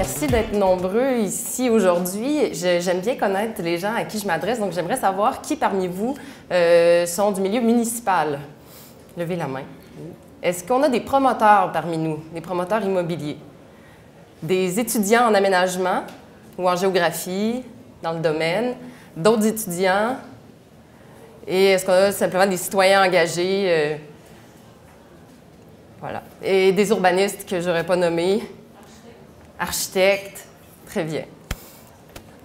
merci d'être nombreux ici aujourd'hui. J'aime bien connaître les gens à qui je m'adresse, donc j'aimerais savoir qui parmi vous sont du milieu municipal. Levez la main. Est-ce qu'on a des promoteurs parmi nous, des promoteurs immobiliers? Des étudiants en aménagement ou en géographie, dans le domaine, d'autres étudiants? Et est-ce qu'on a simplement des citoyens engagés? Voilà. Et des urbanistes que je n'aurais pas nommés? Architectes, très bien.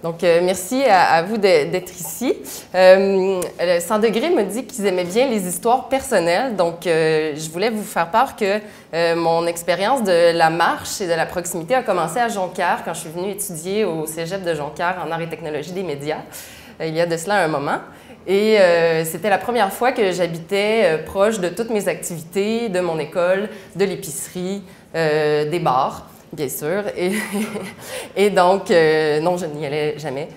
Donc, merci à vous d'être ici. Le 100 degrés me dit qu'ils aimaient bien les histoires personnelles, donc je voulais vous faire part que mon expérience de la marche et de la proximité a commencé à Jonquière quand je suis venue étudier au Cégep de Jonquière en arts et technologies des médias, il y a de cela un moment. Et c'était la première fois que j'habitais proche de toutes mes activités, de mon école, de l'épicerie, des bars. Bien sûr. Et donc, non, je n'y allais jamais.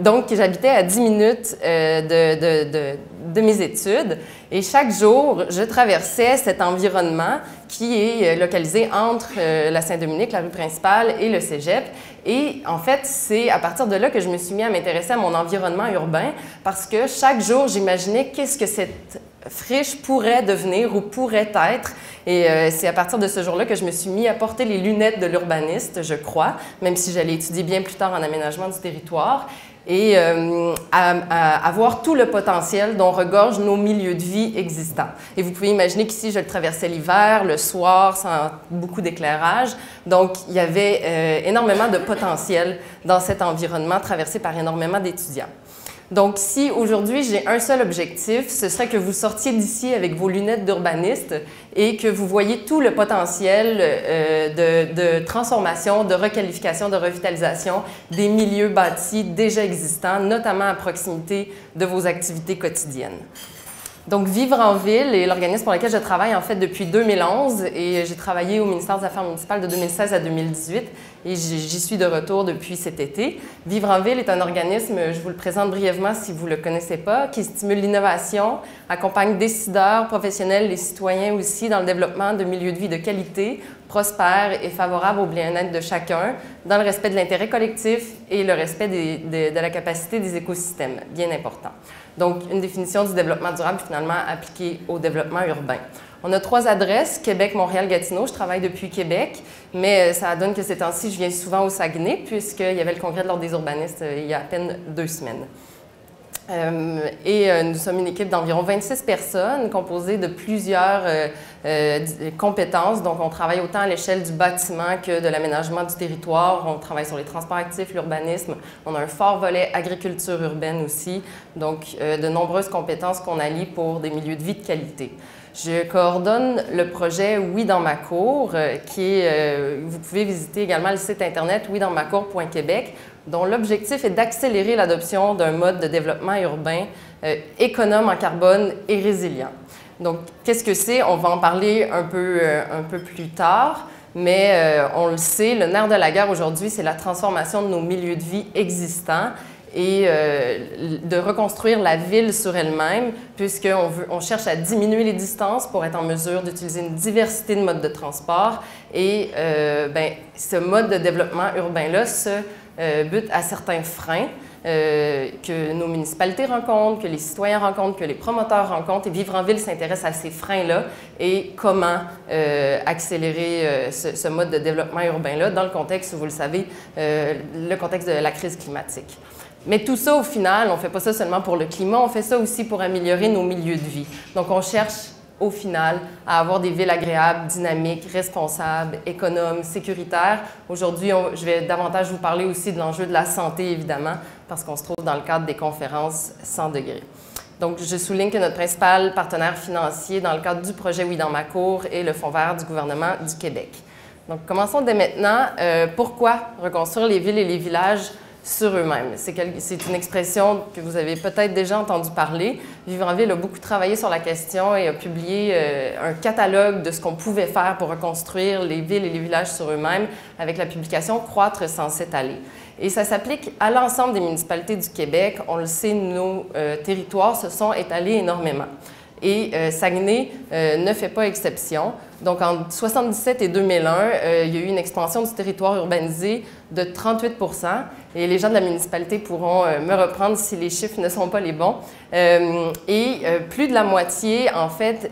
Donc, j'habitais à 10 minutes de mes études et chaque jour, je traversais cet environnement qui est localisé entre la Saint-Dominique, la rue principale et le Cégep. Et en fait, c'est à partir de là que je me suis mis à m'intéresser à mon environnement urbain parce que chaque jour, j'imaginais qu'est-ce que cette friche pourrait devenir ou pourrait être. Et c'est à partir de ce jour-là que je me suis mis à porter les lunettes de l'urbaniste, je crois, même si j'allais étudier bien plus tard en aménagement du territoire, et à voir tout le potentiel dont regorgent nos milieux de vie existants. Et vous pouvez imaginer qu'ici, je le traversais l'hiver, le soir, sans beaucoup d'éclairage. Donc, il y avait énormément de potentiel dans cet environnement traversé par énormément d'étudiants. Donc, si aujourd'hui j'ai un seul objectif, ce serait que vous sortiez d'ici avec vos lunettes d'urbaniste et que vous voyez tout le potentiel de transformation, de requalification, de revitalisation des milieux bâtis déjà existants, notamment à proximité de vos activités quotidiennes. Donc, Vivre en ville est l'organisme pour lequel je travaille en fait depuis 2011 et j'ai travaillé au ministère des Affaires municipales de 2016 à 2018 et j'y suis de retour depuis cet été. Vivre en ville est un organisme, je vous le présente brièvement si vous ne le connaissez pas, qui stimule l'innovation, accompagne décideurs, professionnels, les citoyens aussi dans le développement de milieux de vie de qualité, prospères et favorables au bien-être de chacun, dans le respect de l'intérêt collectif et le respect de la capacité des écosystèmes, bien important. Donc, une définition du développement durable finalement appliquée au développement urbain. On a 3 adresses, Québec, Montréal, Gatineau. Je travaille depuis Québec, mais ça donne que ces temps-ci, je viens souvent au Saguenay, puisqu'il y avait le congrès de l'Ordre des urbanistes il y a à peine 2 semaines. Nous sommes une équipe d'environ 26 personnes composée de plusieurs compétences. Donc, on travaille autant à l'échelle du bâtiment que de l'aménagement du territoire. On travaille sur les transports actifs, l'urbanisme. On a un fort volet agriculture urbaine aussi. Donc, de nombreuses compétences qu'on allie pour des milieux de vie de qualité. Je coordonne le projet Oui dans ma cour, vous pouvez visiter également le site internet ouidansmacour.québec, dont l'objectif est d'accélérer l'adoption d'un mode de développement urbain économe en carbone et résilient. Donc, qu'est-ce que c'est? On va en parler un peu plus tard, mais on le sait, le nerf de la guerre aujourd'hui, c'est la transformation de nos milieux de vie existants et de reconstruire la ville sur elle-même, puisqu'on cherche à diminuer les distances pour être en mesure d'utiliser une diversité de modes de transport. Et ce mode de développement urbain-là se bute à certains freins que nos municipalités rencontrent, que les citoyens rencontrent, que les promoteurs rencontrent. Et Vivre en ville s'intéresse à ces freins-là et comment accélérer ce mode de développement urbain-là dans le contexte, vous le savez, le contexte de la crise climatique. Mais tout ça, au final, on ne fait pas ça seulement pour le climat, on fait ça aussi pour améliorer nos milieux de vie. Donc, on cherche, au final, à avoir des villes agréables, dynamiques, responsables, économes, sécuritaires. Aujourd'hui, je vais davantage vous parler aussi de l'enjeu de la santé, évidemment, parce qu'on se trouve dans le cadre des conférences 100 degrés. Donc, je souligne que notre principal partenaire financier dans le cadre du projet Oui dans ma cour est le Fonds vert du gouvernement du Québec. Donc, commençons dès maintenant. Pourquoi reconstruire les villes et les villages sur eux-mêmes? C'est une expression que vous avez peut-être déjà entendu parler. Vivre en ville a beaucoup travaillé sur la question et a publié un catalogue de ce qu'on pouvait faire pour reconstruire les villes et les villages sur eux-mêmes avec la publication Croître sans s'étaler. Et ça s'applique à l'ensemble des municipalités du Québec. On le sait, nos territoires se sont étalés énormément. Et Saguenay ne fait pas exception. Donc, en 1977 et 2001, il y a eu une expansion du territoire urbanisé de 38 % et les gens de la municipalité pourront me reprendre si les chiffres ne sont pas les bons. Plus de la moitié, en fait,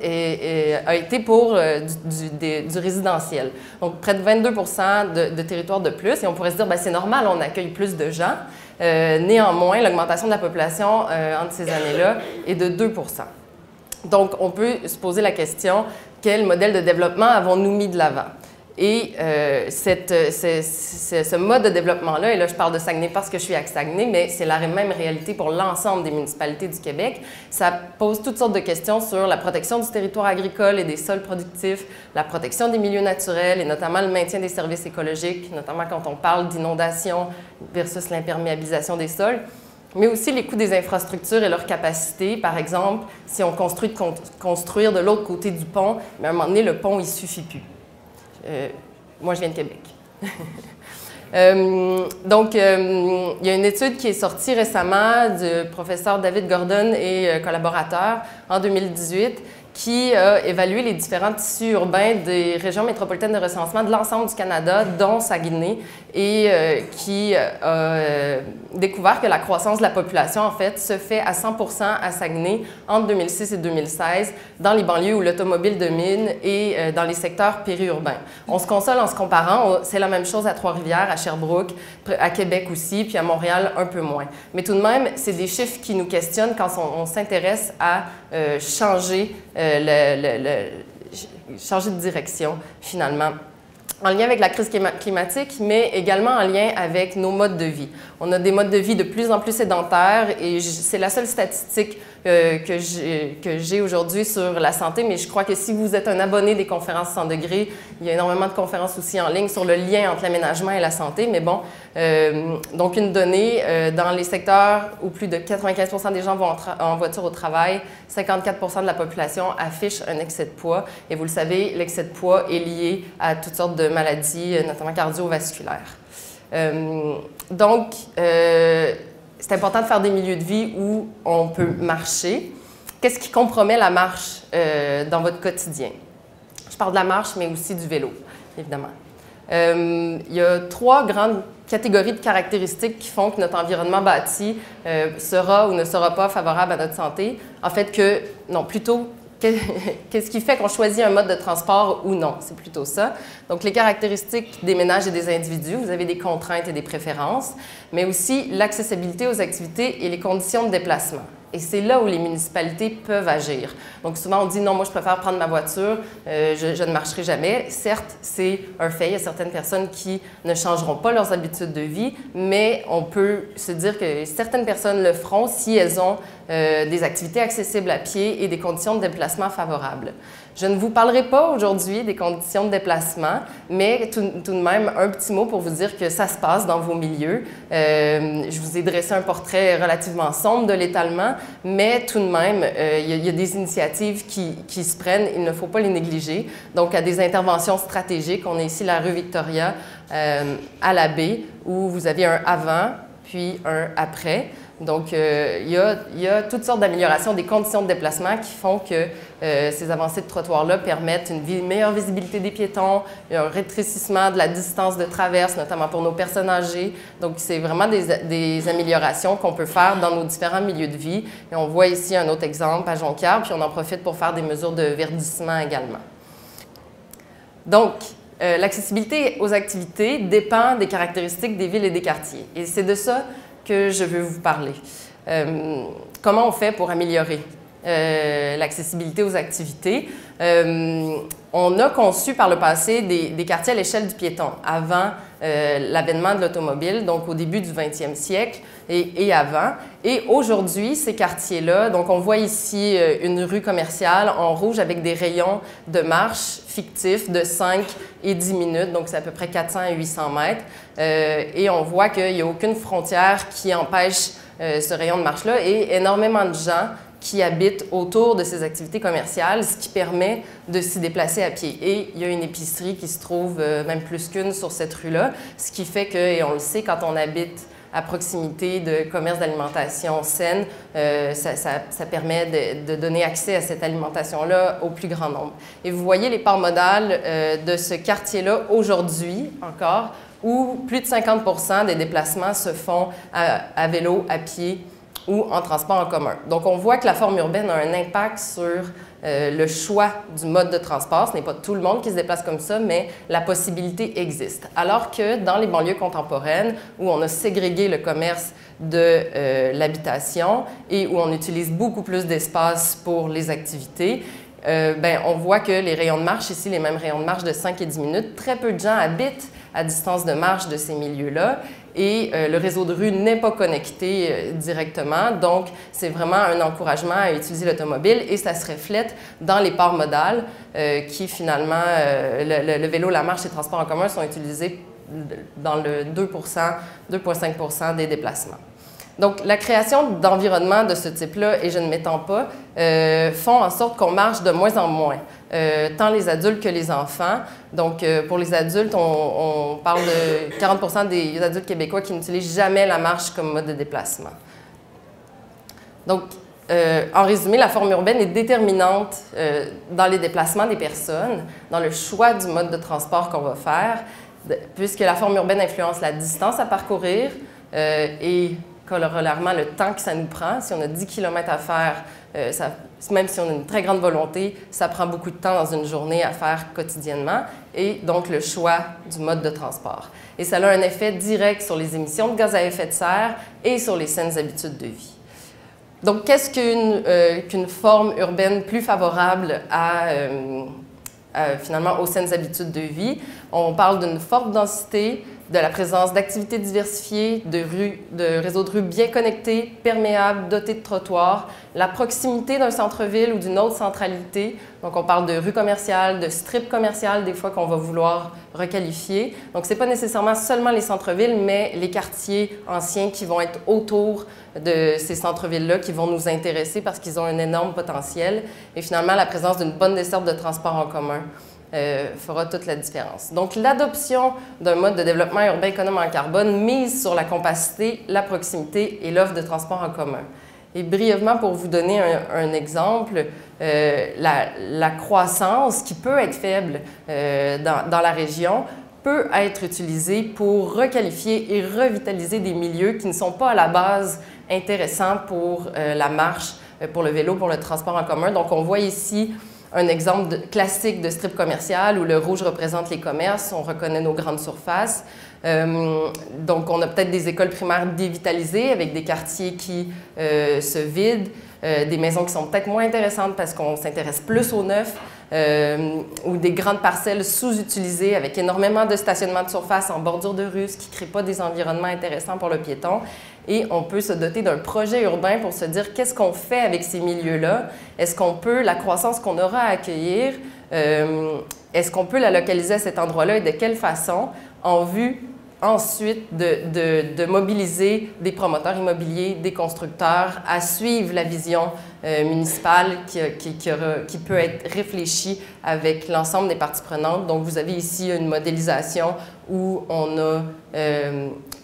a été pour du résidentiel. Donc, près de 22 % de territoire de plus. Et on pourrait se dire, bien, c'est normal, on accueille plus de gens. Néanmoins, l'augmentation de la population entre ces années-là est de 2 %. Donc, on peut se poser la question, quel modèle de développement avons-nous mis de l'avant? Et ce mode de développement-là, et là je parle de Saguenay parce que je suis à Saguenay, mais c'est la même réalité pour l'ensemble des municipalités du Québec, ça pose toutes sortes de questions sur la protection du territoire agricole et des sols productifs, la protection des milieux naturels et notamment le maintien des services écologiques, notamment quand on parle d'inondation versus l'imperméabilisation des sols, mais aussi les coûts des infrastructures et leur capacité. Par exemple, si on construire de l'autre côté du pont, mais à un moment donné, le pont, il ne suffit plus. Moi, je viens de Québec. Il y a une étude qui est sortie récemment du professeur David Gordon et collaborateurs en 2018 qui a évalué les différents tissus urbains des régions métropolitaines de recensement de l'ensemble du Canada, dont Saguenay, et qui a découvert que la croissance de la population, en fait, se fait à 100 % à Saguenay entre 2006 et 2016, dans les banlieues où l'automobile domine et dans les secteurs périurbains. On se console en se comparant, c'est la même chose à Trois-Rivières, à Sherbrooke, à Québec aussi, puis à Montréal un peu moins. Mais tout de même, c'est des chiffres qui nous questionnent quand on s'intéresse à changer changer de direction, finalement, en lien avec la crise climatique, mais également en lien avec nos modes de vie. On a des modes de vie de plus en plus sédentaires et c'est la seule statistique que j'ai aujourd'hui sur la santé, mais je crois que si vous êtes un abonné des conférences 100 degrés, il y a énormément de conférences aussi en ligne sur le lien entre l'aménagement et la santé, mais bon, donc une donnée, dans les secteurs où plus de 95 % des gens vont en voiture au travail, 54 % de la population affiche un excès de poids, et vous le savez, l'excès de poids est lié à toutes sortes de maladies, notamment cardiovasculaires. C'est important de faire des milieux de vie où on peut marcher. Qu'est-ce qui compromet la marche dans votre quotidien? Je parle de la marche, mais aussi du vélo, évidemment. Il y a 3 grandes catégories de caractéristiques qui font que notre environnement bâti sera ou ne sera pas favorable à notre santé. En fait, qu'est-ce qui fait qu'on choisit un mode de transport ou non? C'est plutôt ça. Donc, les caractéristiques des ménages et des individus, vous avez des contraintes et des préférences, mais aussi l'accessibilité aux activités et les conditions de déplacement. Et c'est là où les municipalités peuvent agir. Donc, souvent, on dit « non, moi, je préfère prendre ma voiture, je ne marcherai jamais ». Certes, c'est un fait. Il y a certaines personnes qui ne changeront pas leurs habitudes de vie, mais on peut se dire que certaines personnes le feront si elles ont des activités accessibles à pied et des conditions de déplacement favorables. Je ne vous parlerai pas aujourd'hui des conditions de déplacement, mais tout de même, un petit mot pour vous dire que ça se passe dans vos milieux. Je vous ai dressé un portrait relativement sombre de l'étalement, mais tout de même, il y a des initiatives qui se prennent, il ne faut pas les négliger. Donc, à des interventions stratégiques, on est ici la rue Victoria à la baie, où vous avez un avant, puis un après. Donc, il y a toutes sortes d'améliorations des conditions de déplacement qui font que ces avancées de trottoirs-là permettent une meilleure visibilité des piétons, un rétrécissement de la distance de traverse, notamment pour nos personnes âgées. Donc, c'est vraiment des améliorations qu'on peut faire dans nos différents milieux de vie. Et on voit ici un autre exemple à Jonquière, puis on en profite pour faire des mesures de verdissement également. Donc, l'accessibilité aux activités dépend des caractéristiques des villes et des quartiers. Et c'est de ça que je veux vous parler. Comment on fait pour améliorer l'accessibilité aux activités? On a conçu par le passé des quartiers à l'échelle du piéton, avant l'avènement de l'automobile, donc au début du 20e siècle et avant. Et aujourd'hui, ces quartiers-là, donc on voit ici une rue commerciale en rouge avec des rayons de marche fictifs de 5 et 10 minutes, donc c'est à peu près 400 à 800 mètres. Et on voit qu'il n'y a aucune frontière qui empêche ce rayon de marche-là et énormément de gens qui habitent autour de ces activités commerciales, ce qui permet de s'y déplacer à pied. Et il y a une épicerie qui se trouve même plus qu'une sur cette rue-là, ce qui fait que, et on le sait, quand on habite à proximité de commerces d'alimentation saine, ça permet de donner accès à cette alimentation-là au plus grand nombre. Et vous voyez les parts modales de ce quartier-là aujourd'hui encore, où plus de 50% des déplacements se font à vélo, à pied ou en transport en commun. Donc, on voit que la forme urbaine a un impact sur le choix du mode de transport. Ce n'est pas tout le monde qui se déplace comme ça, mais la possibilité existe. Alors que dans les banlieues contemporaines, où on a ségrégué le commerce de l'habitation et où on utilise beaucoup plus d'espace pour les activités, on voit que les rayons de marche, ici les mêmes rayons de marche de 5 et 10 minutes, très peu de gens habitent à distance de marche de ces milieux-là et le réseau de rue n'est pas connecté directement. Donc, c'est vraiment un encouragement à utiliser l'automobile et ça se reflète dans les parts modales qui, finalement, le vélo, la marche et le transport en commun sont utilisés dans le 2,5% des déplacements. Donc, la création d'environnements de ce type-là, et je ne m'étends pas, font en sorte qu'on marche de moins en moins, tant les adultes que les enfants. Donc, pour les adultes, on parle de 40% des adultes québécois qui n'utilisent jamais la marche comme mode de déplacement. Donc, en résumé, la forme urbaine est déterminante dans les déplacements des personnes, dans le choix du mode de transport qu'on va faire, puisque la forme urbaine influence la distance à parcourir et corollairement le temps que ça nous prend. Si on a 10 km à faire, même si on a une très grande volonté, ça prend beaucoup de temps dans une journée à faire quotidiennement, et donc le choix du mode de transport. Et ça a un effet direct sur les émissions de gaz à effet de serre et sur les saines habitudes de vie. Donc, qu'est-ce qu'une forme urbaine plus favorable finalement aux saines habitudes de vie? On parle d'une forte densité, de la présence d'activités diversifiées, de réseaux de rues bien connectés, perméables, dotés de trottoirs, la proximité d'un centre-ville ou d'une autre centralité. Donc, on parle de rues commerciales, de strips commerciales, des fois qu'on va vouloir requalifier. Donc, ce n'est pas nécessairement seulement les centres-villes, mais les quartiers anciens qui vont être autour de ces centres-villes-là qui vont nous intéresser parce qu'ils ont un énorme potentiel. Et finalement, la présence d'une bonne desserte de transport en commun fera toute la différence. Donc, l'adoption d'un mode de développement urbain économe en carbone mise sur la compacité, la proximité et l'offre de transport en commun. Et brièvement, pour vous donner un exemple, la croissance, qui peut être faible dans la région, peut être utilisée pour requalifier et revitaliser des milieux qui ne sont pas à la base intéressants pour la marche, pour le vélo, pour le transport en commun. Donc, on voit ici un exemple classique de strip commercial où le rouge représente les commerces, on reconnaît nos grandes surfaces. Donc, on a peut-être des écoles primaires dévitalisées avec des quartiers qui se vident, des maisons qui sont peut-être moins intéressantes parce qu'on s'intéresse plus au neuf, ou des grandes parcelles sous-utilisées avec énormément de stationnement de surface en bordure de rue, ce qui ne crée pas des environnements intéressants pour le piéton. Et on peut se doter d'un projet urbain pour se dire qu'est-ce qu'on fait avec ces milieux-là? Est-ce qu'on peut, la croissance qu'on aura à accueillir, est-ce qu'on peut la localiser à cet endroit-là et de quelle façon, en vue ensuite de mobiliser des promoteurs immobiliers, des constructeurs à suivre la vision municipale qui peut être réfléchie avec l'ensemble des parties prenantes. Donc, vous avez ici une modélisation où on a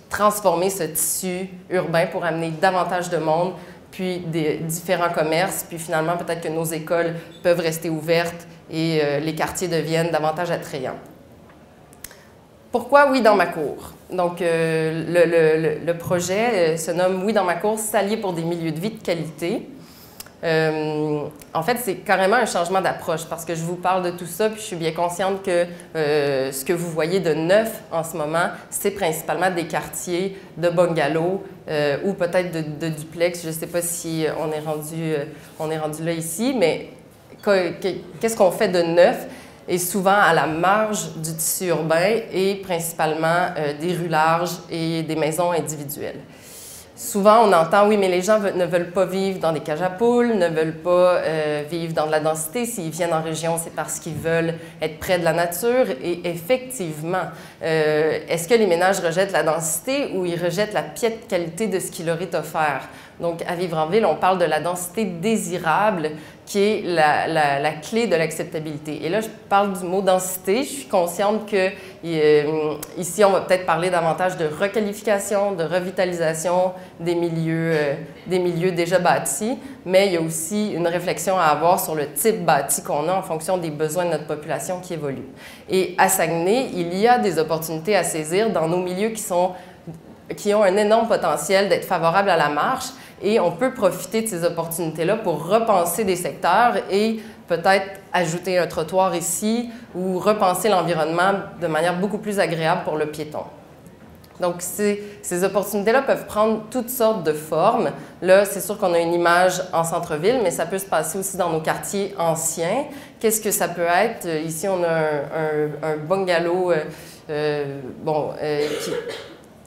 transformé ce tissu urbain pour amener davantage de monde, puis des différents commerces, puis finalement, peut-être que nos écoles peuvent rester ouvertes et les quartiers deviennent davantage attrayants. Pourquoi Oui dans ma cour? Donc, le projet se nomme Oui dans ma cour, s'allier pour des milieux de vie de qualité. En fait, c'est carrément un changement d'approche parce que je vous parle de tout ça, puis je suis bien consciente que ce que vous voyez de neuf en ce moment, c'est principalement des quartiers de bungalows ou peut-être de duplex. Je ne sais pas si on est rendu là ici, mais qu'est-ce qu'on fait de neuf? Et souvent à la marge du tissu urbain et principalement des rues larges et des maisons individuelles. Souvent, on entend, oui, mais les gens ne veulent pas vivre dans des cages à poules, ne veulent pas vivre dans de la densité. S'ils viennent en région, c'est parce qu'ils veulent être près de la nature. Et effectivement, est-ce que les ménages rejettent la densité ou ils rejettent la piètre qualité de ce qui leur est offert? Donc, à Vivre en ville, on parle de la densité désirable qui est la clé de l'acceptabilité. Et là, je parle du mot densité. Je suis consciente que ici, on va peut-être parler davantage de requalification, de revitalisation des milieux déjà bâtis, mais il y a aussi une réflexion à avoir sur le type bâti qu'on a en fonction des besoins de notre population qui évolue. Et à Saguenay, il y a des opportunités à saisir dans nos milieux qui ont un énorme potentiel d'être favorables à la marche, et on peut profiter de ces opportunités-là pour repenser des secteurs et peut-être ajouter un trottoir ici ou repenser l'environnement de manière beaucoup plus agréable pour le piéton. Donc, ces opportunités-là peuvent prendre toutes sortes de formes. Là, c'est sûr qu'on a une image en centre-ville, mais ça peut se passer aussi dans nos quartiers anciens. Qu'est-ce que ça peut être? Ici, on a un bungalow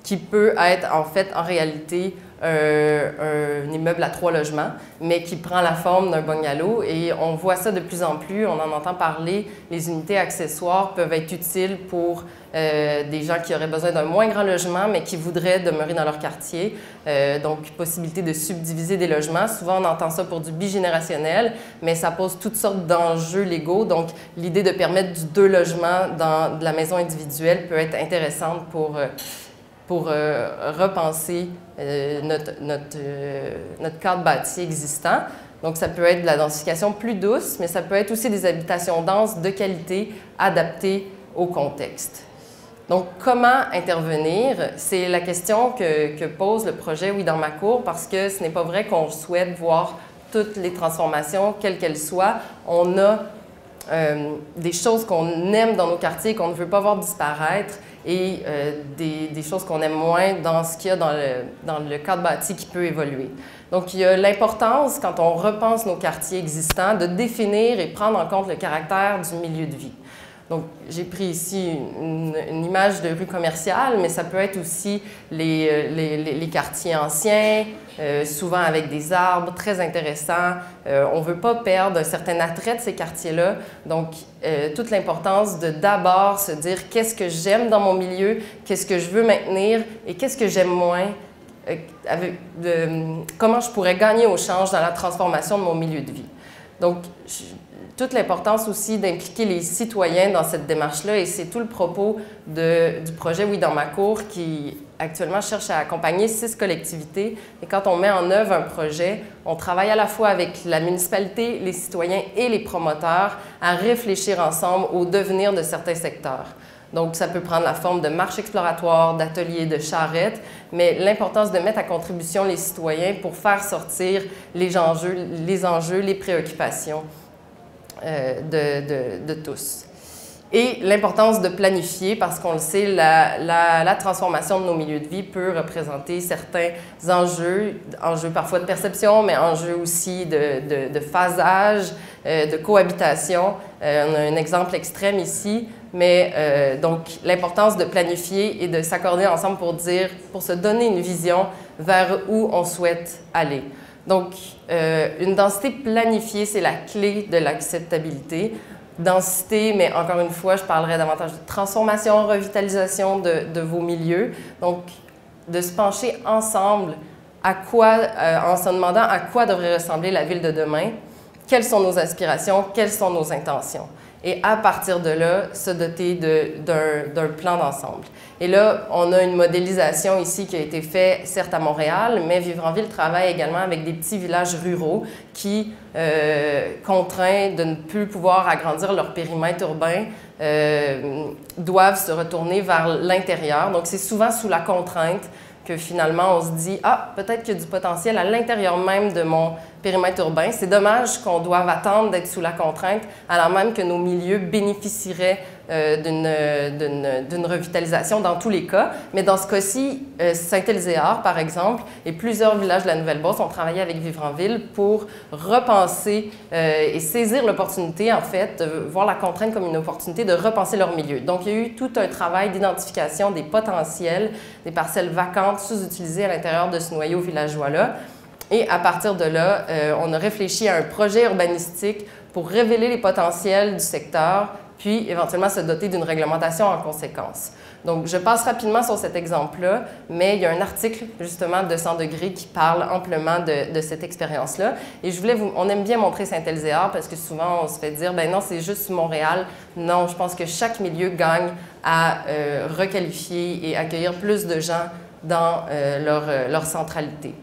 qui peut être, en fait, en réalité, un immeuble à 3 logements, mais qui prend la forme d'un bungalow. Et on voit ça de plus en plus, on en entend parler. Les unités accessoires peuvent être utiles pour des gens qui auraient besoin d'un moins grand logement, mais qui voudraient demeurer dans leur quartier. Donc, possibilité de subdiviser des logements. Souvent, on entend ça pour du bigénérationnel, mais ça pose toutes sortes d'enjeux légaux. Donc, l'idée de permettre du 2 logements dans de la maison individuelle peut être intéressante pour repenser notre cadre bâti existant. Donc, ça peut être de la densification plus douce, mais ça peut être aussi des habitations denses de qualité adaptées au contexte. Donc, comment intervenir? C'est la question que pose le projet Oui dans ma cour, parce que ce n'est pas vrai qu'on souhaite voir toutes les transformations, quelles qu'elles soient. On a des choses qu'on aime dans nos quartiers, qu'on ne veut pas voir disparaître, et des choses qu'on aime moins dans ce qu'il y a dans le cadre bâti qui peut évoluer. Donc, il y a l'importance, quand on repense nos quartiers existants, de définir et prendre en compte le caractère du milieu de vie. Donc, j'ai pris ici une image de rue commerciale, mais ça peut être aussi les quartiers anciens, souvent avec des arbres très intéressants. On ne veut pas perdre un certain attrait de ces quartiers-là. Donc, toute l'importance de d'abord se dire qu'est-ce que j'aime dans mon milieu, qu'est-ce que je veux maintenir et qu'est-ce que j'aime moins, comment je pourrais gagner au change dans la transformation de mon milieu de vie. Donc, toute l'importance aussi d'impliquer les citoyens dans cette démarche-là, et c'est tout le propos du projet Oui dans ma cour qui actuellement cherche à accompagner 6 collectivités. Et quand on met en œuvre un projet, on travaille à la fois avec la municipalité, les citoyens et les promoteurs à réfléchir ensemble au devenir de certains secteurs. Donc, ça peut prendre la forme de marches exploratoires, d'ateliers, de charrettes, mais l'importance de mettre à contribution les citoyens pour faire sortir les enjeux, les préoccupations de tous. Et l'importance de planifier, parce qu'on le sait, la transformation de nos milieux de vie peut représenter certains enjeux parfois de perception, mais enjeux aussi de phasage, de cohabitation. On a un exemple extrême ici, mais donc l'importance de planifier et de s'accorder ensemble pour se donner une vision vers où on souhaite aller. Donc, une densité planifiée, c'est la clé de l'acceptabilité. Densité, mais encore une fois, je parlerai davantage de transformation, revitalisation de vos milieux. Donc, de se pencher ensemble en se demandant à quoi devrait ressembler la ville de demain, quelles sont nos aspirations, quelles sont nos intentions. Et à partir de là, se doter d'un plan d'ensemble. Et là, on a une modélisation ici qui a été faite, certes à Montréal, mais Vivre en ville travaille également avec des petits villages ruraux qui, contraints de ne plus pouvoir agrandir leur périmètre urbain, doivent se retourner vers l'intérieur. Donc, c'est souvent sous la contrainte que finalement, on se dit « Ah, peut-être qu'il y a du potentiel à l'intérieur même de mon périmètre urbain. C'est dommage qu'on doive attendre d'être sous la contrainte, alors même que nos milieux bénéficieraient d'une revitalisation dans tous les cas. » Mais dans ce cas-ci, Saint-Élyséard, par exemple, et plusieurs villages de la Nouvelle-Beauce ont travaillé avec Vivre en ville pour repenser et saisir l'opportunité, en fait, de voir la contrainte comme une opportunité de repenser leur milieu. Donc, il y a eu tout un travail d'identification des potentiels, des parcelles vacantes sous-utilisées à l'intérieur de ce noyau villageois-là. Et à partir de là, on a réfléchi à un projet urbanistique pour révéler les potentiels du secteur, puis éventuellement se doter d'une réglementation en conséquence. Donc, je passe rapidement sur cet exemple-là, mais il y a un article justement de 100 degrés qui parle amplement de cette expérience-là. Et je voulais on aime bien montrer Saint-Élyséard parce que souvent on se fait dire, ben non, c'est juste Montréal. Non, je pense que chaque milieu gagne à requalifier et accueillir plus de gens dans leur centralité.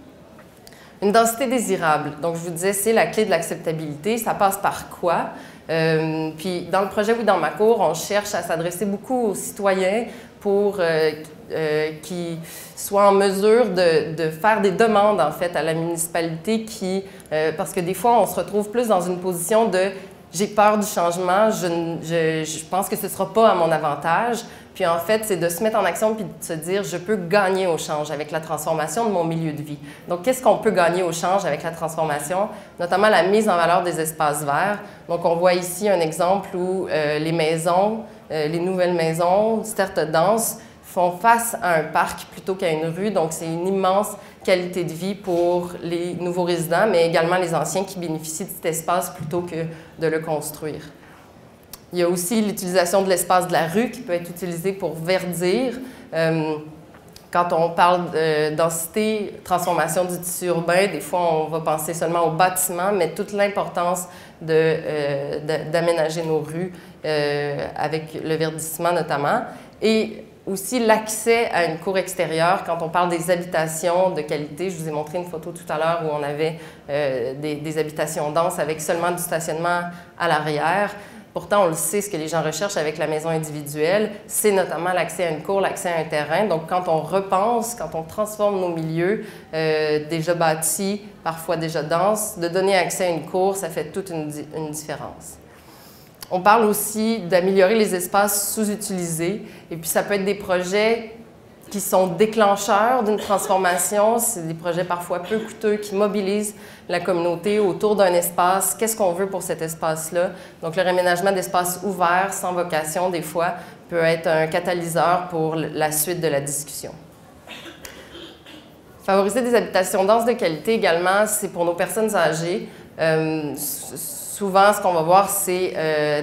Une densité désirable. Donc, je vous disais, c'est la clé de l'acceptabilité. Ça passe par quoi? Puis, dans le projet Oui dans ma cour, on cherche à s'adresser beaucoup aux citoyens pour qu'ils soient en mesure de faire des demandes, en fait, à la municipalité parce que des fois, on se retrouve plus dans une position de « j'ai peur du changement, je pense que ce ne sera pas à mon avantage ». Puis en fait, c'est de se mettre en action puis de se dire « je peux gagner au change avec la transformation de mon milieu de vie ». Donc, qu'est-ce qu'on peut gagner au change avec la transformation? Notamment la mise en valeur des espaces verts. Donc, on voit ici un exemple où les maisons, les nouvelles maisons, certes denses, font face à un parc plutôt qu'à une rue. Donc, c'est une immense qualité de vie pour les nouveaux résidents, mais également les anciens qui bénéficient de cet espace plutôt que de le construire. Il y a aussi l'utilisation de l'espace de la rue qui peut être utilisé pour verdir. Quand on parle de densité, transformation du tissu urbain, des fois on va penser seulement au bâtiment, mais toute l'importance d'aménager nos rues avec le verdissement notamment. Et aussi l'accès à une cour extérieure. Quand on parle des habitations de qualité, je vous ai montré une photo tout à l'heure où on avait des habitations denses avec seulement du stationnement à l'arrière. Pourtant, on le sait, ce que les gens recherchent avec la maison individuelle, c'est notamment l'accès à une cour, l'accès à un terrain. Donc, quand on repense, quand on transforme nos milieux déjà bâtis, parfois déjà denses, de donner accès à une cour, ça fait toute une différence. On parle aussi d'améliorer les espaces sous-utilisés. Et puis, ça peut être des projets qui sont déclencheurs d'une transformation. C'est des projets parfois peu coûteux qui mobilisent la communauté autour d'un espace. Qu'est-ce qu'on veut pour cet espace-là? Donc, le réaménagement d'espaces ouverts, sans vocation, des fois, peut être un catalyseur pour la suite de la discussion. Favoriser des habitations denses de qualité également, c'est pour nos personnes âgées. Souvent, ce qu'on va voir, c'est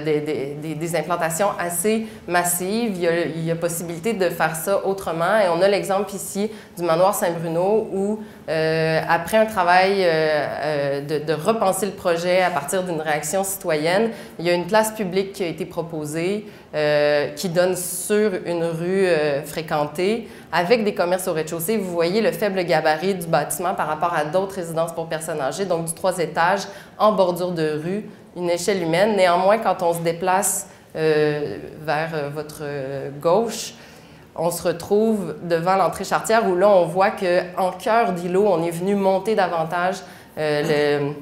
des implantations assez massives. Il y a possibilité de faire ça autrement. Et on a l'exemple ici du manoir Saint-Bruno où, après un travail de repenser le projet à partir d'une réaction citoyenne, il y a une place publique qui a été proposée qui donne sur une rue fréquentée avec des commerces au rez-de-chaussée. Vous voyez le faible gabarit du bâtiment par rapport à d'autres résidences pour personnes âgées, donc du 3 étages en bordure de rue, une échelle humaine. Néanmoins, quand on se déplace vers votre gauche, on se retrouve devant l'entrée charretière où là, on voit qu'en cœur d'îlot, on est venu monter davantage le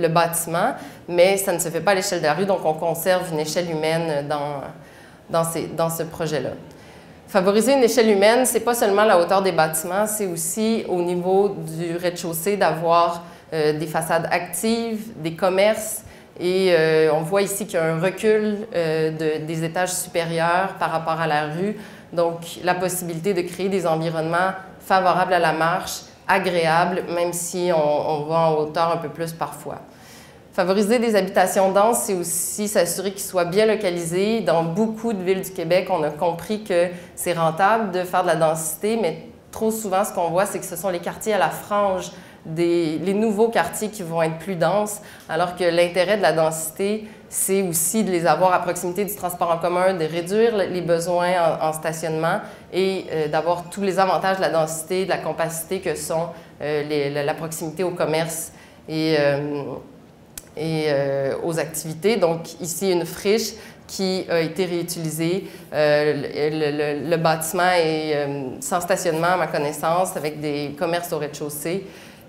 bâtiment, mais ça ne se fait pas à l'échelle de la rue, donc on conserve une échelle humaine dans ce projet-là. Favoriser une échelle humaine, ce n'est pas seulement la hauteur des bâtiments, c'est aussi au niveau du rez-de-chaussée d'avoir des façades actives, des commerces, et on voit ici qu'il y a un recul des étages supérieurs par rapport à la rue, donc la possibilité de créer des environnements favorables à la marche, agréables, même si on va en hauteur un peu plus parfois. Favoriser des habitations denses, c'est aussi s'assurer qu'ils soient bien localisés. Dans beaucoup de villes du Québec, on a compris que c'est rentable de faire de la densité, mais trop souvent, ce qu'on voit, c'est que ce sont les quartiers à la frange, les nouveaux quartiers qui vont être plus denses, alors que l'intérêt de la densité, c'est aussi de les avoir à proximité du transport en commun, de réduire les besoins en stationnement et d'avoir tous les avantages de la densité, de la compacité que sont la proximité au commerce et aux activités. Donc ici, une friche qui a été réutilisée. Le bâtiment est sans stationnement, à ma connaissance, avec des commerces au rez-de-chaussée.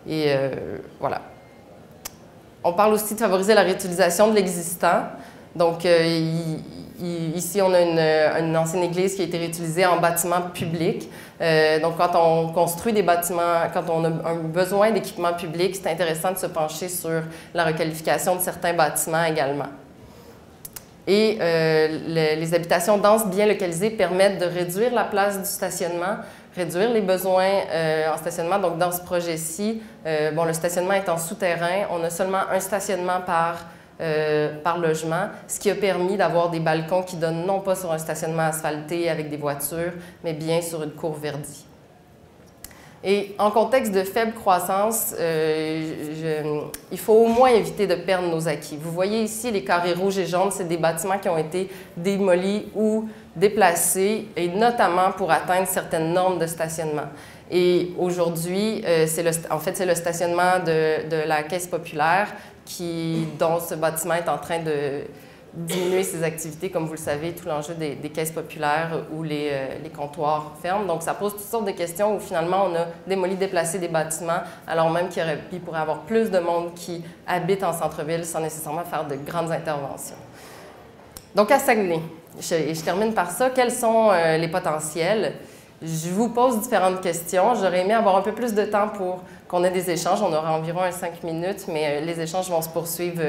Et voilà. On parle aussi de favoriser la réutilisation de l'existant. Donc ici, on a une ancienne église qui a été réutilisée en bâtiment public. Donc, quand on construit des bâtiments, quand on a un besoin d'équipement public, c'est intéressant de se pencher sur la requalification de certains bâtiments également. Et les habitations denses bien localisées permettent de réduire la place du stationnement, réduire les besoins en stationnement. Donc, dans ce projet-ci, le stationnement est en souterrain. On a seulement un stationnement par par logement, ce qui a permis d'avoir des balcons qui donnent non pas sur un stationnement asphalté avec des voitures, mais bien sur une cour verdie. Et en contexte de faible croissance, il faut au moins éviter de perdre nos acquis. Vous voyez ici les carrés rouges et jaunes, c'est des bâtiments qui ont été démolis ou déplacés, et notamment pour atteindre certaines normes de stationnement. Et aujourd'hui, c'est le stationnement de la Caisse populaire dont ce bâtiment est en train de diminuer ses activités, comme vous le savez, tout l'enjeu des caisses populaires où les comptoirs ferment. Donc, ça pose toutes sortes de questions où finalement, on a démoli, déplacé des bâtiments, alors même qu'il pourrait y avoir plus de monde qui habite en centre-ville sans nécessairement faire de grandes interventions. Donc, à Saguenay, je termine par ça. Quels sont les potentiels? Je vous pose différentes questions. J'aurais aimé avoir un peu plus de temps pour qu'on ait des échanges. On aura environ 5 minutes, mais les échanges vont se poursuivre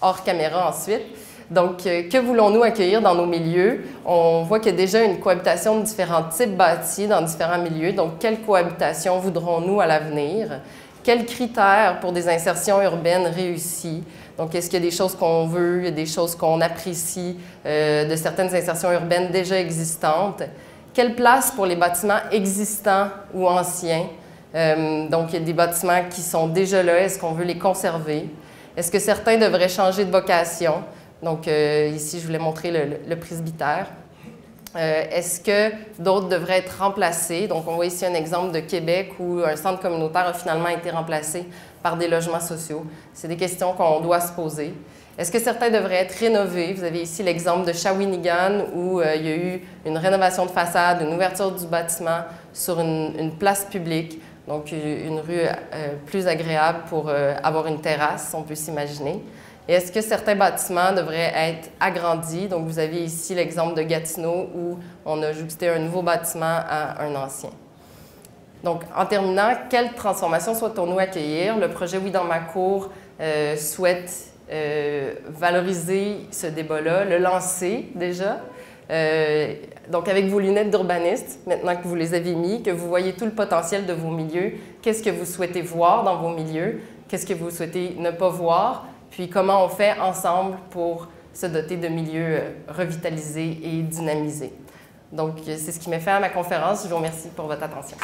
hors caméra ensuite. Donc, que voulons-nous accueillir dans nos milieux? On voit qu'il y a déjà une cohabitation de différents types bâtis dans différents milieux. Donc, quelle cohabitation voudrons-nous à l'avenir? Quels critères pour des insertions urbaines réussies? Donc, est-ce qu'il y a des choses qu'on veut, il y a des choses qu'on apprécie de certaines insertions urbaines déjà existantes? Quelle place pour les bâtiments existants ou anciens? Donc, il y a des bâtiments qui sont déjà là, est-ce qu'on veut les conserver? Est-ce que certains devraient changer de vocation? Donc, ici, je voulais montrer le presbytère. Est-ce que d'autres devraient être remplacés? Donc, on voit ici un exemple de Québec où un centre communautaire a finalement été remplacé par des logements sociaux. C'est des questions qu'on doit se poser. Est-ce que certains devraient être rénovés? Vous avez ici l'exemple de Shawinigan où il y a eu une rénovation de façade, une ouverture du bâtiment sur une place publique. Donc, une rue plus agréable pour avoir une terrasse, on peut s'imaginer. Et est-ce que certains bâtiments devraient être agrandis? Donc, vous avez ici l'exemple de Gatineau où on a jouxté un nouveau bâtiment à un ancien. Donc, en terminant, quelle transformation souhaitons-nous accueillir? Le projet Oui dans ma cour souhaite valoriser ce débat-là, le lancer déjà. Donc, avec vos lunettes d'urbaniste, maintenant que vous les avez mis, que vous voyez tout le potentiel de vos milieux, qu'est-ce que vous souhaitez voir dans vos milieux? Qu'est-ce que vous souhaitez ne pas voir? Puis, comment on fait ensemble pour se doter de milieux revitalisés et dynamisés? Donc, c'est ce qui met fin à ma conférence. Je vous remercie pour votre attention.